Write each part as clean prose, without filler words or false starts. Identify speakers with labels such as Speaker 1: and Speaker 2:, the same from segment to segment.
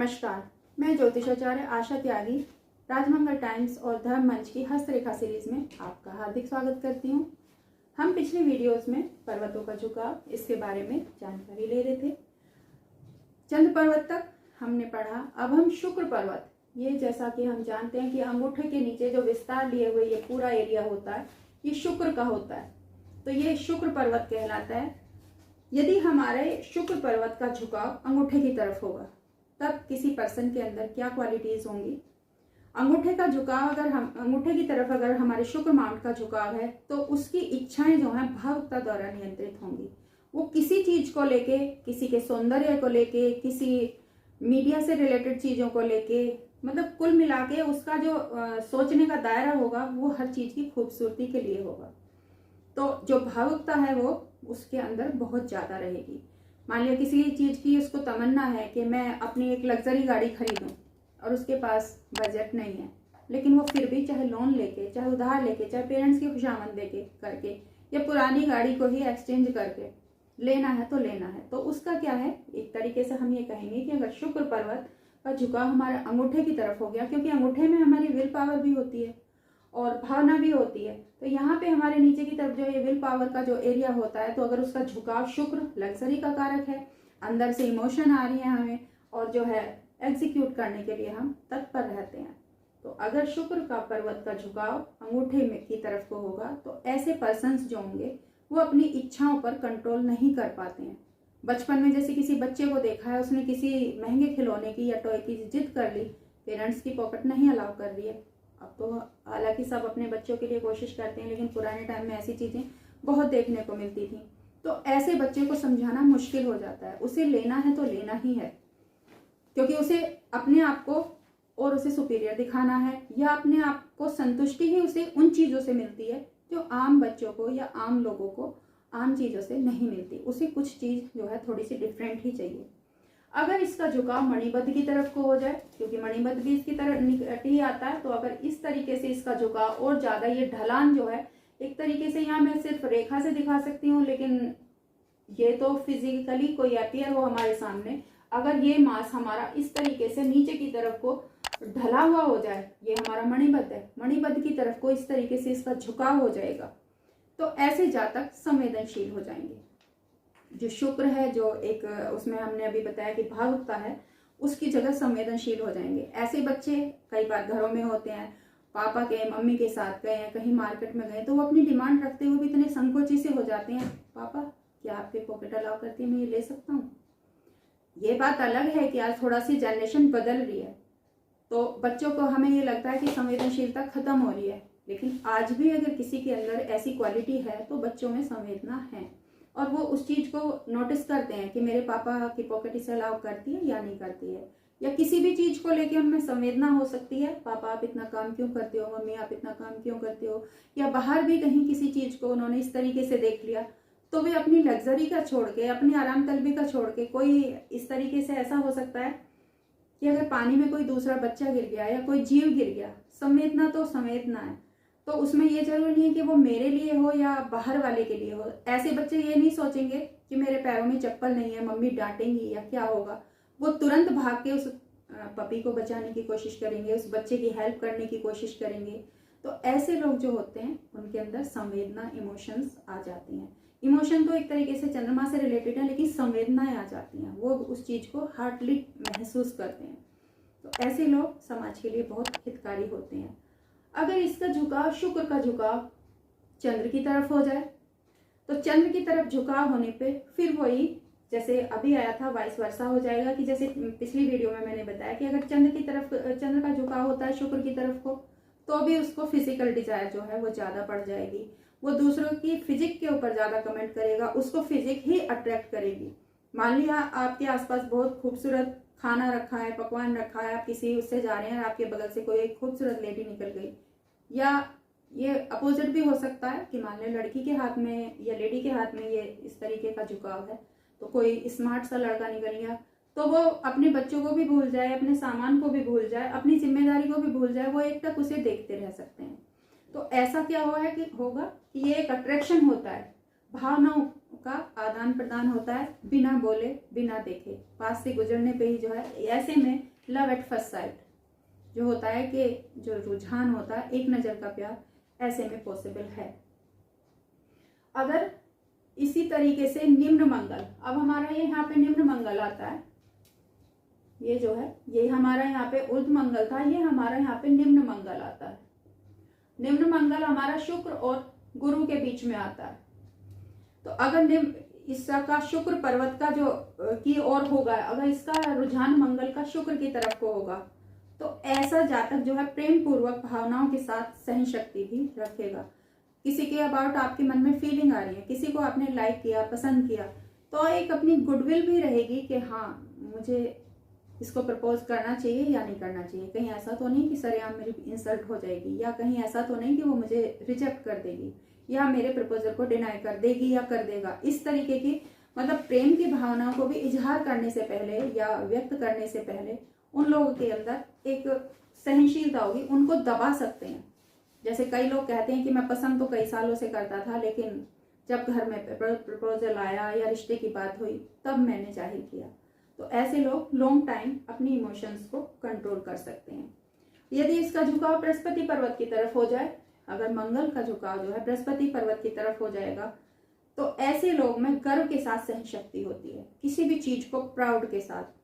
Speaker 1: नमस्कार, मैं ज्योतिषाचार्य आशा त्यागी राजमंगल टाइम्स और धर्म मंच की हस्तरेखा सीरीज में आपका हार्दिक स्वागत करती हूँ। हम पिछली वीडियोस में पर्वतों का झुकाव इसके बारे में जानकारी ले रहे थे। चंद्र पर्वत तक हमने पढ़ा। अब हम शुक्र पर्वत, ये जैसा कि हम जानते हैं कि अंगूठे के नीचे जो विस्तार लिए हुए ये पूरा एरिया होता है, ये शुक्र का होता है, तो ये शुक्र पर्वत कहलाता है। यदि हमारे शुक्र पर्वत का झुकाव अंगूठे की तरफ होगा तब किसी पर्सन के अंदर क्या क्वालिटीज होंगी। अंगूठे का झुकाव अंगूठे की तरफ अगर हमारे शुक्र माउंट का झुकाव है तो उसकी इच्छाएं जो हैं भावुकता द्वारा नियंत्रित होंगी। वो किसी चीज को लेके, किसी के सौंदर्य को लेके, किसी मीडिया से रिलेटेड चीजों को लेके, मतलब कुल मिला के उसका जो सोचने का दायरा होगा वो हर चीज की खूबसूरती के लिए होगा। तो जो भावुकता है वो उसके अंदर बहुत ज्यादा रहेगी। मान लिया किसी चीज की उसको तमन्ना है कि मैं अपनी एक लग्जरी गाड़ी खरीदूं और उसके पास बजट नहीं है, लेकिन वो फिर भी चाहे लोन लेके, चाहे उधार लेके, चाहे पेरेंट्स की खुशामद देके करके या पुरानी गाड़ी को ही एक्सचेंज करके लेना है तो लेना है। तो उसका क्या है, एक तरीके से हम ये कहेंगे कि अगर शुक्र पर्वत का झुकाव हमारे अंगूठे की तरफ हो गया, क्योंकि अंगूठे में हमारी विल पावर भी होती है और भावना भी होती है, तो यहाँ पे हमारे नीचे की तरफ जो ये विल पावर का जो एरिया होता है, तो अगर उसका झुकाव शुक्र लग्जरी का कारक है, अंदर से इमोशन आ रही है हमें और जो है एग्जीक्यूट करने के लिए हम तत्पर रहते हैं, तो अगर शुक्र का पर्वत का झुकाव अंगूठे में की तरफ को होगा तो ऐसे पर्सन्स जो होंगे वो अपनी इच्छाओं पर कंट्रोल नहीं कर पाते हैं। बचपन में जैसे किसी बच्चे को देखा है, उसने किसी महंगे खिलौने की या टॉय की जिद कर ली, पेरेंट्स की पॉकेट नहीं अलाउ कर रही है। अब तो हालांकि सब अपने बच्चों के लिए कोशिश करते हैं, लेकिन पुराने टाइम में ऐसी चीजें बहुत देखने को मिलती थी। तो ऐसे बच्चे को समझाना मुश्किल हो जाता है। उसे लेना है तो लेना ही है, क्योंकि उसे अपने आप को और उसे सुपीरियर दिखाना है, या अपने आप को संतुष्टि ही उसे उन चीजों से मिलती है जो आम बच्चों को या आम लोगों को आम चीजों से नहीं मिलती। उसे कुछ चीज जो है थोड़ी सी डिफरेंट ही चाहिए। अगर इसका झुकाव मणिबद्ध की तरफ को हो जाए, क्योंकि मणिबद्ध भी इसकी तरफ निकट ही आता है, तो अगर इस तरीके से इसका झुकाव और ज्यादा, ये ढलान जो है एक तरीके से यहाँ मैं सिर्फ रेखा से दिखा सकती हूँ, लेकिन ये तो फिजिकली कोई अपीयर हो हमारे सामने। अगर ये मास हमारा इस तरीके से नीचे की तरफ को ढला हुआ हो जाए, ये हमारा मणिबद्ध है, मणिबद्ध की तरफ को इस तरीके से इसका झुकाव हो जाएगा, तो ऐसे जातक संवेदनशील हो जाएंगे। जो शुक्र है, जो एक उसमें हमने अभी बताया कि भावुकता है, उसकी जगह संवेदनशील हो जाएंगे। ऐसे बच्चे कई बार घरों में होते हैं, पापा के मम्मी के साथ गए हैं, कहीं मार्केट में गए, तो वो अपनी डिमांड रखते हुए भी इतने संकोची से हो जाते हैं, पापा क्या आपके पॉकेट अलाउ करती है, मैं ये ले सकता हूँ। ये बात अलग है कि आज थोड़ा सी जनरेशन बदल रही है, तो बच्चों को हमें ये लगता है कि संवेदनशीलता खत्म हो रही है, लेकिन आज भी अगर किसी के अंदर ऐसी क्वालिटी है तो बच्चों में संवेदना है और वो उस चीज को नोटिस करते हैं कि मेरे पापा की पॉकेट इसे अलाउ करती है या नहीं करती है, या किसी भी चीज को लेके उनमें संवेदना हो सकती है। पापा आप इतना काम क्यों करते हो, मम्मी आप इतना काम क्यों करते हो, या बाहर भी कहीं किसी चीज को उन्होंने इस तरीके से देख लिया तो वे अपनी लग्जरी का छोड़ के, अपनी आराम तलबी का छोड़ के, कोई इस तरीके से ऐसा हो सकता है कि अगर पानी में कोई दूसरा बच्चा गिर गया या कोई जीव गिर गया, संवेदना तो संवेदना है, तो उसमें ये जरूरी नहीं है कि वो मेरे लिए हो या बाहर वाले के लिए हो। ऐसे बच्चे ये नहीं सोचेंगे कि मेरे पैरों में चप्पल नहीं है, मम्मी डांटेंगी या क्या होगा, वो तुरंत भाग के उस पपी को बचाने की कोशिश करेंगे, उस बच्चे की हेल्प करने की कोशिश करेंगे। तो ऐसे लोग जो होते हैं उनके अंदर संवेदना, इमोशंस आ जाती हैं। इमोशन तो एक तरीके से चंद्रमा से रिलेटेड है, लेकिन संवेदनाएं आ जाती हैं, वो उस चीज को हार्टली महसूस करते हैं। तो ऐसे लोग समाज के लिए बहुत हितकारी होते हैं। अगर इसका झुकाव, शुक्र का झुकाव चंद्र की तरफ हो जाए, तो चंद्र की तरफ झुकाव होने पे फिर वही जैसे अभी आया था वाइस वर्सा हो जाएगा, कि जैसे पिछली वीडियो में मैंने बताया कि अगर चंद्र का झुकाव होता है शुक्र की तरफ को, तो भी उसको फिजिकल डिजायर जो है वो ज्यादा बढ़ जाएगी। वो दूसरों की फिजिक के ऊपर ज्यादा कमेंट करेगा, उसको फिजिक ही अट्रैक्ट करेगी। मान लिया आपके आसपास बहुत खूबसूरत खाना रखा है, पकवान रखा है, आप किसी उससे जा रहे हैं, आपके बगल से कोई एक खूबसूरत लेडी निकल गई, या ये अपोजिट भी हो सकता है कि मान लें लड़की के हाथ में या लेडी के हाथ में ये इस तरीके का झुकाव है, तो कोई स्मार्ट सा लड़का निकल गया, तो वो अपने बच्चों को भी भूल जाए, अपने सामान को भी भूल जाए, अपनी जिम्मेदारी को भी भूल जाए, वो एक टक उसे देखते रह सकते हैं। तो ऐसा क्या हुआ है कि होगा कि ये एक अट्रैक्शन होता है, भावनाओं का आदान प्रदान होता है, बिना बोले बिना देखे, पास से गुजरने पे ही जो है। ऐसे में लव एट फर्स्ट साइट जो होता है कि जो रुझान होता है, एक नज़र का प्यार, ऐसे में पॉसिबल है। अगर इसी तरीके से निम्न मंगल, अब हमारा ये यहाँ पे निम्न मंगल आता है, ये जो है ये हमारा यहाँ पे ऊर्ध्व मंगल था, ये हमारा यहाँ पे निम्न मंगल आता है। निम्न मंगल हमारा शुक्र और गुरु के बीच में आता है। तो अगर इसका शुक्र पर्वत का जो की ओर होगा, अगर इसका रुझान मंगल का शुक्र की तरफ को होगा, तो ऐसा जातक जो है प्रेम पूर्वक भावनाओं के साथ सहन शक्ति भी रखेगा। किसी के अबाउट आपके मन में फीलिंग आ रही है, किसी को आपने लाइक किया, पसंद किया, तो एक अपनी गुडविल भी रहेगी कि हाँ मुझे इसको प्रपोज करना चाहिए या नहीं करना चाहिए। कहीं ऐसा तो नहीं कि सरेआम मेरी इंसल्ट हो जाएगी, या कहीं ऐसा तो नहीं कि वो मुझे रिजेक्ट कर देगी या मेरे प्रपोजल को डिनाई कर देगी या कर देगा। इस तरीके की मतलब प्रेम की भावनाओं को भी इजहार करने से पहले या व्यक्त करने से पहले उन लोगों के अंदर एक सहनशीलता होगी, उनको दबा सकते हैं। जैसे कई लोग कहते हैं कि मैं पसंद तो कई सालों से करता था, लेकिन जब घर में प्रपोजल आया या रिश्ते की बात हुई तब मैंने जाहिर किया। तो ऐसे लोग लॉन्ग टाइम अपनी इमोशंस को कंट्रोल कर सकते हैं। यदि इसका झुकाव बृहस्पति पर्वत की तरफ हो जाए, अगर मंगल का झुकाव जो है बृहस्पति पर्वत की तरफ हो जाएगा, तो ऐसे लोग में गर्व के साथ सहन शक्ति होती है। किसी भी चीज को प्राउड के साथ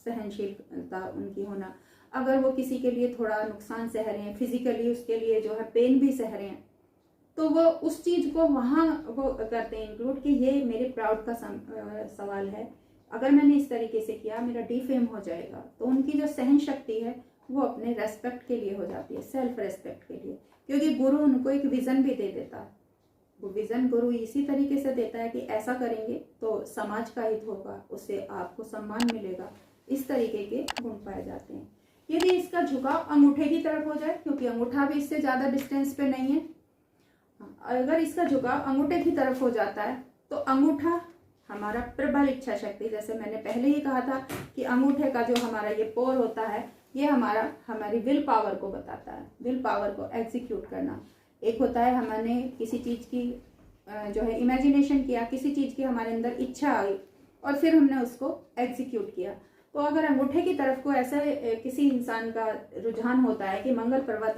Speaker 1: सहनशीलता उनकी होना। अगर वो किसी के लिए थोड़ा नुकसान सह रहे हैं, फिजिकली उसके लिए जो है पेन भी सह रहे हैं, तो वो उस चीज को वहां वो करते हैं इंक्लूड कि ये मेरे प्राउड का सवाल है, अगर मैंने इस तरीके से किया मेरा डिफेम हो जाएगा। तो उनकी जो सहन शक्ति है वो अपने रेस्पेक्ट के लिए हो जाती है, सेल्फ रेस्पेक्ट के लिए, क्योंकि गुरु उनको एक विजन भी दे देता है। वो विजन गुरु इसी तरीके से देता है कि ऐसा करेंगे तो समाज का हित होगा, उससे आपको सम्मान मिलेगा। इस तरीके के गुण पाए जाते हैं। यदि इसका झुकाव अंगूठे की तरफ हो जाए, क्योंकि अंगूठा भी इससे ज्यादा डिस्टेंस पे नहीं है, अगर इसका झुकाव अंगूठे की तरफ हो जाता है तो अंगूठा हमारा प्रबल इच्छा शक्ति, जैसे मैंने पहले ही कहा था कि अंगूठे का जो हमारा ये पोर होता है, ये हमारी विल पावर को बताता है, विल पावर को एग्जीक्यूट करना। एक होता है हमने किसी चीज की जो है इमेजिनेशन किया, किसी चीज की हमारे अंदर इच्छा आई और फिर हमने उसको एग्जीक्यूट किया। तो अगर अंगूठे की तरफ को ऐसा किसी इंसान का रुझान होता है कि मंगल पर्वत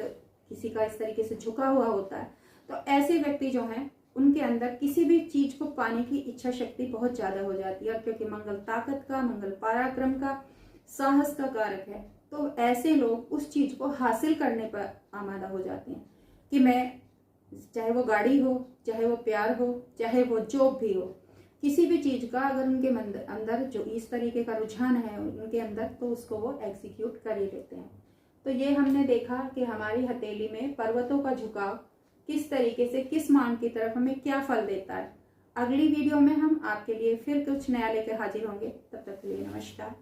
Speaker 1: किसी का इस तरीके से झुका हुआ होता है, तो ऐसे व्यक्ति जो हैं उनके अंदर किसी भी चीज को पाने की इच्छा शक्ति बहुत ज्यादा हो जाती है, क्योंकि मंगल ताकत का, मंगल पराक्रम का, साहस का कारक है। तो ऐसे लोग उस चीज को हासिल करने पर आमादा हो जाते हैं कि मैं, चाहे वो गाड़ी हो, चाहे वो प्यार हो, चाहे वो जॉब भी हो, किसी भी चीज का अगर उनके अंदर जो इस तरीके का रुझान है उनके अंदर, तो उसको वो एग्जीक्यूट कर ही लेते हैं। तो ये हमने देखा कि हमारी हथेली में पर्वतों का झुकाव किस तरीके से किस मान की तरफ हमें क्या फल देता है। अगली वीडियो में हम आपके लिए फिर कुछ नया लेकर हाजिर होंगे। तब तक के लिए नमस्कार।